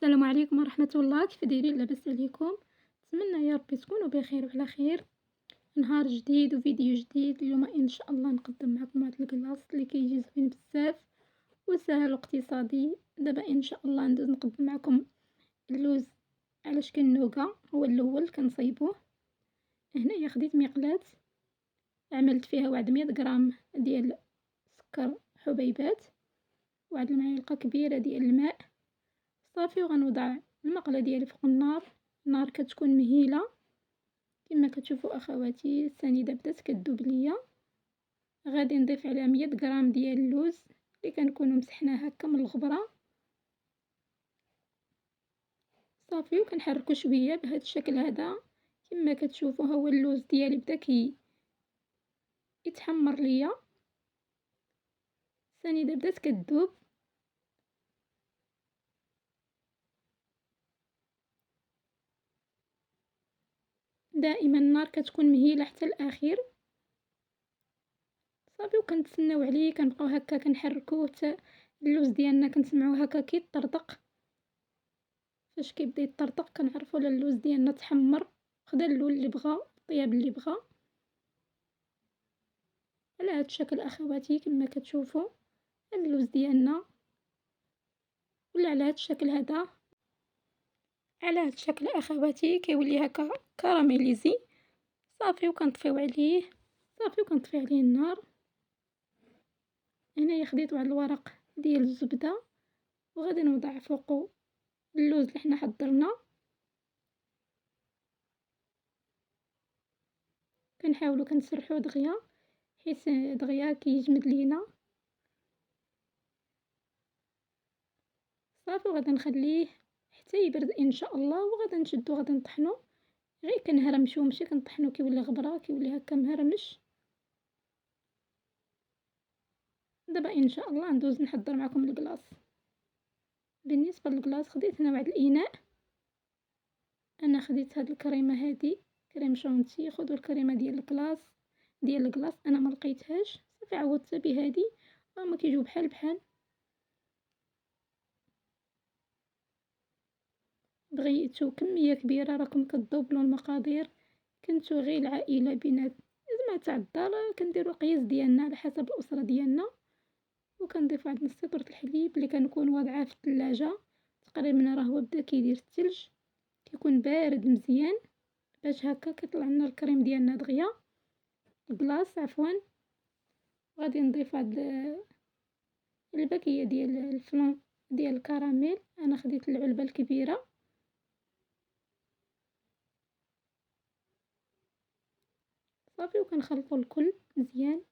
السلام عليكم ورحمة الله، كيف دايرين؟ لاباس عليكم؟ نتمنى يا ربي تكونوا بخير وعلى خير. نهار جديد وفيديو جديد. اليوم ان شاء الله نقدم معكم واحد الكلاص اللي كيجي زوين بزاف وسهل واقتصادي. دابا ان شاء الله ندوز نقدم معكم اللوز على شكل نوغا. هو الاول كنصايبوه. هنايا خديت مقلاة، عملت فيها واحد 100 غرام ديال سكر حبيبات، واحد المعلقة كبيرة ديال الماء صافي. وغنوضع المقلة ديالي فوق النار كتكون مهيلة كما كتشوفوا اخواتي. السنيده بدات كدوب ليا. غادي نضيف عليها 100 غرام ديال اللوز اللي كنكونوا مسحناه هكا من الغبره صافي، وكنحركو شويه بهذا الشكل هذا. كما كتشوفوا ها هو اللوز ديالي بدا يتحمر ليا، السنيده بدات كدوب. دائما النار كتكون مهيله حتى الاخير صافي. وكنتسناو عليه، كنبقاو هكا كنحركوه حتى اللوز ديالنا كنسمعوه هكا كيطرطق. فاش كيبدا يطرطق كنعرفوا اللوز ديالنا تحمر، خدا اللون اللي بغا، الطياب اللي بغا. على هاد الشكل اخواتي كما كتشوفوا اللوز ديالنا ولا على هاد الشكل هذا. على هاد الشكل اخواتي كيولي هكا كراميليزي صافي. وكنطفيو عليه صافي، وكنطفي عليه النار. هنايا خديت واحد الورق ديال الزبده وغادي نوضع فوقو اللوز اللي حنا حضرنا. كنحاولوا كنسرحوه دغيا حيت دغيا كيجمد لينا صافي. وغادي نخليه حتى يبرد ان شاء الله، وغادي نشدو غادي نطحنو. غير كنهرمشو ماشي كنطحنو، كيولي غبره كيولي هكا مهرمش. دابا ان شاء الله ندوز نحضر معكم الكلاص. بالنسبه للكلاص خديت هنا واحد الاناء. انا خديت هاد الكريمه هادي كريم شونتي. خذوا الكريمه ديال الكلاص انا ما لقيتهاش صافي عوضت بهادي. هما كيجيو بحال بحال. بغيتو كميه كبيره راكم كتدوبلوا المقادير. كنتو غير العائله بينات زعما تاع الدار كنديروا القياس ديالنا على حسب الاسره ديالنا. وكنضيف واحد نص لتر الحليب اللي كنكون واضعاه في الثلاجه تقريبا راه هو بدا كيدير الثلج، كيكون بارد مزيان باش هكا كيطلع لنا الكريم ديالنا دغيا، الكلاص عفوا. غادي نضيف هاد الباكيه ديال الفلون ديال الكراميل. انا خديت العلبه الكبيره صافي. وكنخلطو الكل مزيان.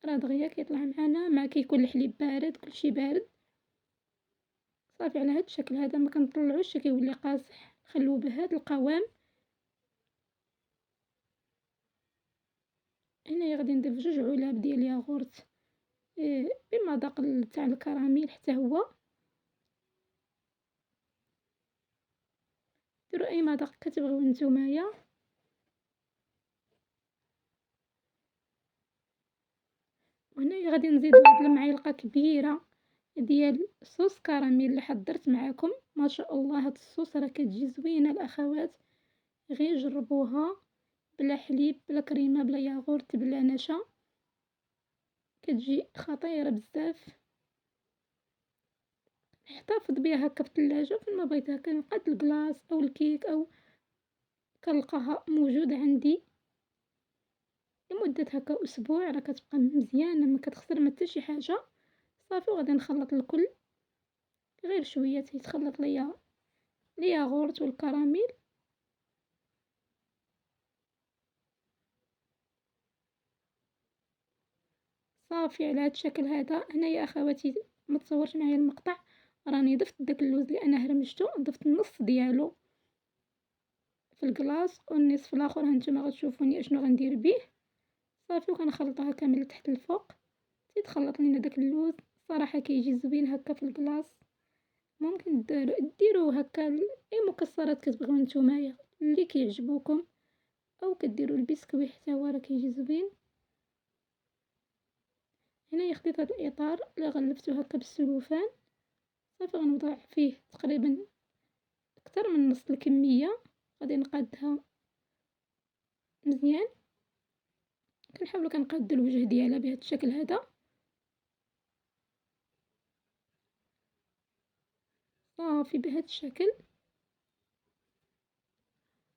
راه دغيا كيطلع معنا مع كيكون الحليب بارد كلشي بارد صافي. على هاد الشكل هذا ما كنطلعوش كيولي قاصح، خلوه بهذا القوام. هنايا غادي نضيف 2 علاب ديال ياغورت بمذاق تاع الكراميل حتى هو. ديروا اي مذاق كتبغيو نتومايا. وهنايا غادي نزيد واحد المعلقه كبيره ديال صوص كراميل اللي حضرت معاكم. ما شاء الله هاد الصوص راه كتجي زوينه الاخوات، غير جربوها بلا حليب بلا كريمه بلا ياغورت بلا نشا، كتجي خطيره بزاف. نحتفظ بها هكا في الثلاجة فين ما بغيتها، كنقاد الكلاص او الكيك او كنلقاها موجودة عندي لمدة هكا اسبوع، راه كتبقى مزيانة ما كتخسر ما حتى شي حاجة صافي. وغادي نخلط الكل غير شوية يتخلط ليا الياغورت والكراميل صافي. على هاد الشكل هذا هنايا اخواتي ما تصورش معايا المقطع، راني ضفت داك اللوز اللي انا هرمشته، ضفت النص ديالو في الكلاص والنصف الاخر هانتوما غتشوفوني اشنو غندير به صافي. وكنخلطها كامل لتحت الفوق تيتخلط لينا داك اللوز. صراحه كيجي زوين هكا في الكلاص. ممكن ديروا هكا اي مكسرات كتبغيو نتومايا اللي كيعجبوكم، او كديروا البسكويت حتى هو راه كيجي زوين. هنايا خديت هاد الإطار اللي غلفتو هاكا بالسلوفان، صافي غنوضع فيه تقريبا أكتر من نص الكمية، غادي نقادها مزيان، كنقاد الوجه ديالها بهاد الشكل هذا، صافي بهاد الشكل.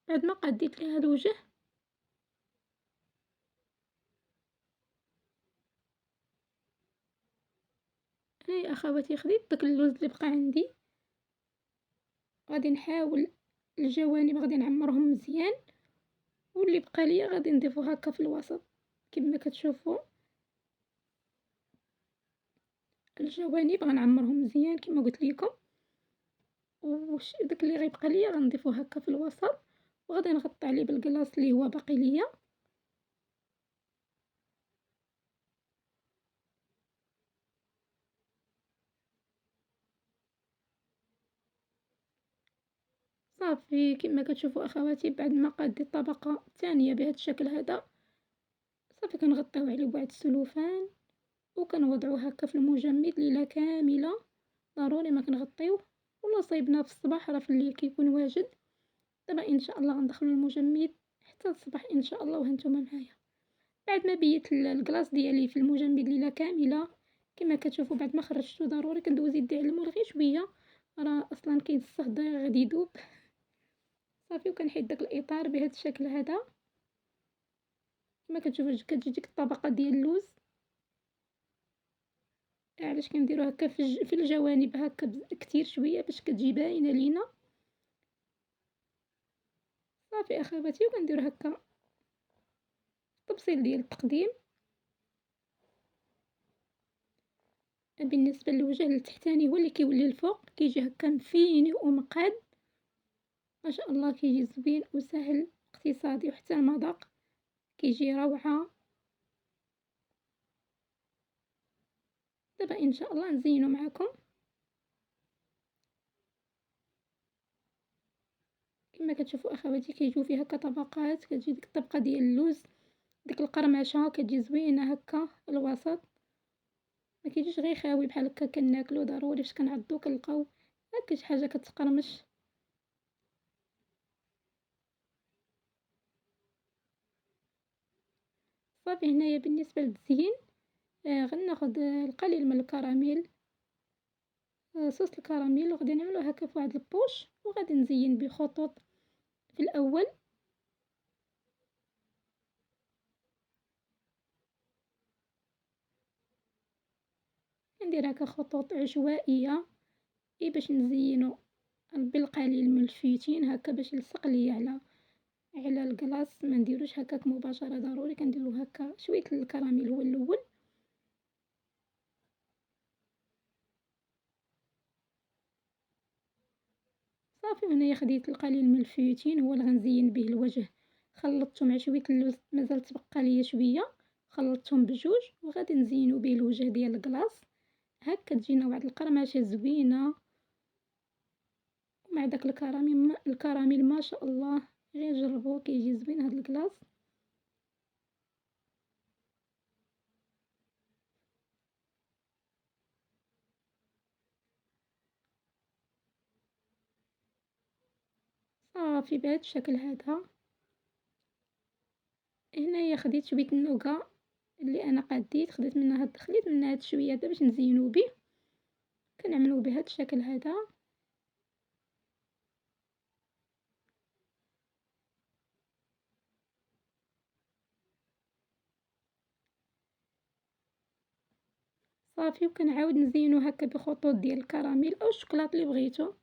بعد ما قاديت ليها الوجه هاهي أخواتي خديت داك اللوز اللي بقى عندي، غادي نحاول الجوانب غادي نعمرهم مزيان، واللي بقى ليا غادي نضيفو هاكا في الوسط كيما كتشوفوا. الجوانب غنعمرهم مزيان كيما قلت لكم، داك اللي غيبقى ليا غنضيفو هاكا في الوسط، وغادي نغطي عليه بالكلاص اللي هو باقي ليا. صافي كيما كتشوفوا أخواتي بعد ما قاديت الطبقة الثانية بهذا الشكل هذا، صافي كنغطيو عليه بواحد السلوفان وكنوضعوه هكا في المجمد ليلة كاملة، ضروري ما كنغطيوه، ولا صايبناه في الصباح راه في الليل كيكون واجد. دابا إن شاء الله غندخلو المجمد حتى الصباح إن شاء الله وهانتوما معايا. بعد ما بيت الكلاص ديالي في المجمد ليلة كاملة كما كتشوفوا، بعد ما خرجتو ضروري كندوز يدي على المول غير شوية، راه أصلا كاين الصهد غادي يدوب. صافي وكنحيد داك الإطار بهذا الشكل هذا، كما كتشوفوا كتجي ديك الطبقة ديال اللوز. علاش كنديرو هكا في الجوانب هكا كتير شوية باش كتجي باينة لينا. صافي أخواتي وكندير هكا التبصيل ديال التقديم. بالنسبة للوجه التحتاني هو اللي كيولي الفوق كيجي هكا مفيني ومقاد، ما شاء الله كيجي زوين وسهل اقتصادي، وحتى المذاق كيجي روعة. دابا إن شاء الله نزينو معاكم كما كتشوفوا أخواتي كيجيو فيه هكا طبقات، كتجي ديك الطبقة ديال اللوز، ديك القرمشة كتجي زوينة هكا في الوسط، ما كيجيش غير خاوي بحال هكا كناكلو، ضروري فاش كنعضو كنلقاو هكا شي حاجة كتقرمش. صافي هنايا بالنسبة للتزيين غناخد القليل من الكراميل، صوص الكراميل، وغادي نعملو هكا في واحد البوش وغادي نزين بخطوط في الأول. ندير هكا خطوط عشوائية باش نزينو بالقليل من الفيتين هكا باش يلصق ليا على الكلاص، ما نديروش هكاك مباشرة، ضروري كنديرو هكا شوية الكراميل هو الأول. صافي وهنايا خديت القليل من الفيوتين هو اللي غنزين به الوجه، خلطته مع شوية اللوز مازال تبقى ليا شوية، خلطتهم بجوج وغادي نزينو به الوجه ديال الكلاص، هكا تجينا واحد القرمشة زوينة مع داك الكراميل ما شاء الله، غير جربوه كيجي زوين هاد الكلاص. صافي بهاد الشكل هذا. هنايا خديت شوية النوقة اللي أنا قاديت، خليت منها هاد شوية هذا باش نزينو به، كنعملو بهاد الشكل هذا. صافي وكنعاود نزينو هكا بخطوط ديال الكراميل أو الشوكلاط اللي بغيتو.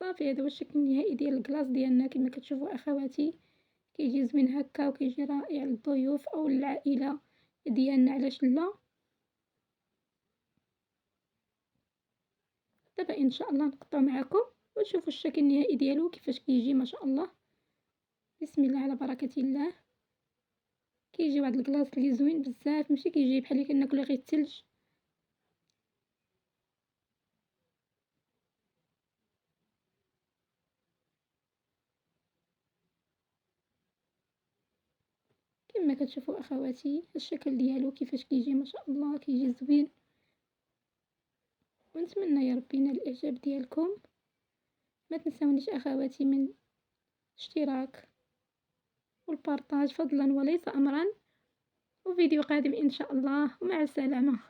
صافي هذا هو الشكل النهائي ديال الكلاص ديالنا كما كتشوفوا أخواتي، كيجي زوين هكا وكيجي رائع للضيوف أو للعائلة ديالنا علاش لا. دابا إن شاء الله نقطعو معاكم وتشوفوا الشكل النهائي ديالو كيفاش كيجي ما شاء الله. بسم الله على بركة الله، كيجي واحد الكلاص لي زوين بزاف، ماشي كيجي بحال اللي كناكلو غير التلج. كيما كتشوفوا أخواتي الشكل ديالو كيفاش كيجي ما شاء الله كيجي زوين، ونتمنى يا ربي ينال الإعجاب ديالكم. ما تنساونيش أخواتي من الاشتراك والبارطاج فضلا وليس أمرا، وفيديو قادم إن شاء الله، ومع السلامة.